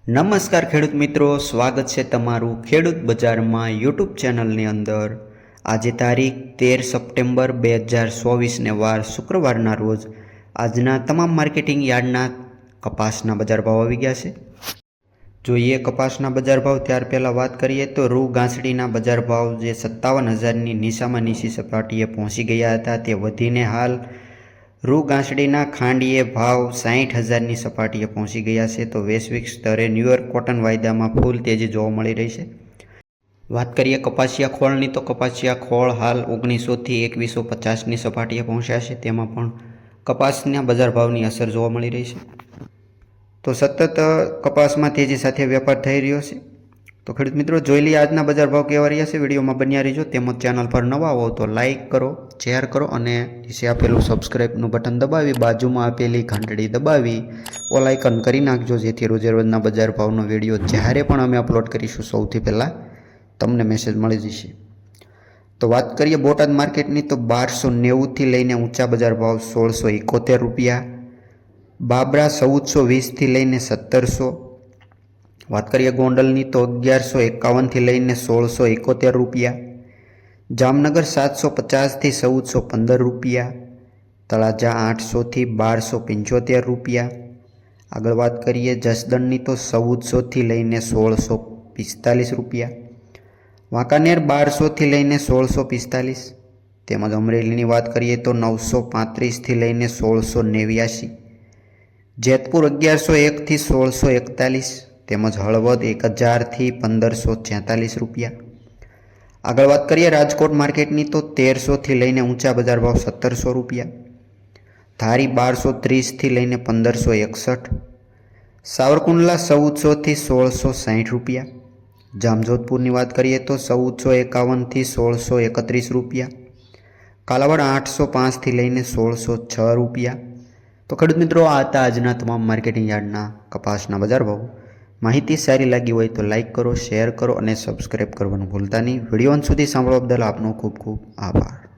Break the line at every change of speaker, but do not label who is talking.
નમસ્કાર ખેડૂત મિત્રો, સ્વાગત છે તમારું ખેડૂત બજારમાં યુટ્યુબ ચેનલની અંદર। આજે તારીખ 13 સપ્ટેમ્બર 2024ને વાર શુક્રવારના રોજ આજના તમામ માર્કેટિંગ યાર્ડના કપાસના બજાર ભાવ આવી ગયા છે। જોઈએ કપાસના બજાર ભાવ ત્યાર પહેલાં વાત કરીએ તો રૂ ગાંસડીના બજાર ભાવ જે 57,000ની નીચામાં નીચી સપાટીએ પહોંચી ગયા હતા તે વધીને હાલ રૂ ગાંસડીના ખાંડીએ ભાવ 60,000ની સપાટીએ પહોંચી ગયા છે। તો વૈશ્વિક સ્તરે ન્યૂયોર્ક કોટન વાયદામાં ફૂલ તેજી જોવા મળી રહી છે। વાત કરીએ કપાસિયા ખોળની તો કપાસિયા ખોળ હાલ 1900થી 2150ની સપાટીએ પહોંચ્યા છે। તેમાં પણ કપાસના બજાર ભાવની અસર જોવા મળી રહી છે। તો સતત કપાસમાં તેજી સાથે વેપાર થઈ રહ્યો છે। તો ખેડૂત મિત્રો, જોઈ લઈએ આજના બજાર ભાવ કેવા રહ્યા છે। વિડીયોમાં બન્યા રહીજો, તેમજ ચેનલ પર નવા હો તો લાઇક કરો, શેર કરો અને નીચે આપેલું સબસ્ક્રાઈબનું બટન દબાવી બાજુમાં આપેલી ઘંટડી દબાવી ઓલ આઇકન કરી નાખજો, જેથી રોજે રોજના બજાર ભાવનો વિડીયો જ્યારે પણ અમે અપલોડ કરીશું સૌથી પહેલાં તમને મેસેજ મળી જશે। તો વાત કરીએ બોટાદ માર્કેટની તો 1290થી લઈને ઊંચા બજાર ભાવ 1671 રૂપિયા, બાબરા 1420થી લઈને 1700। વાત કરીએ ગોંડલની તો 1151થી લઈને 1671 રૂપિયા, જામનગર 750થી 1415 રૂપિયા, તળાજા 800થી 1275 રૂપિયા। આગળ વાત કરીએ જસદણની તો 1400થી લઈને 1645 રૂપિયા, વાંકાનેર 1200થી લઈને 1645। તેમજ અમરેલીની વાત કરીએ તો 935થી લઈને 1689, જેતપુર 1101થી 1641, તેમજ હળવદ 1000થી 1546 રૂપિયા। આગળ વાત કરીએ રાજકોટ માર્કેટની તો 1300થી લઈને ઊંચા બજાર ભાવ 1700 રૂપિયા, ધારી 1230થી લઈને 1561, સાવરકુંડલા 1400થી 1660 રૂપિયા, જામજોધપુરની વાત કરીએ તો 1451થી 1631 રૂપિયા, કાલાવાડ 805થી લઈને 1606 રૂપિયા। તો ખેડૂત મિત્રો, આ હતા આજના તમામ માર્કેટિંગ યાર્ડના કપાસના બજાર ભાવ। માહિતી સારી લાગી હોય તો લાઇક કરો, શેર કરો અને સબસ્ક્રાઈબ કરવાનું ભૂલતા નહીં। વિડીયો અંત સુધી સાંભળવા બદલ આપનો ખૂબ ખૂબ આભાર।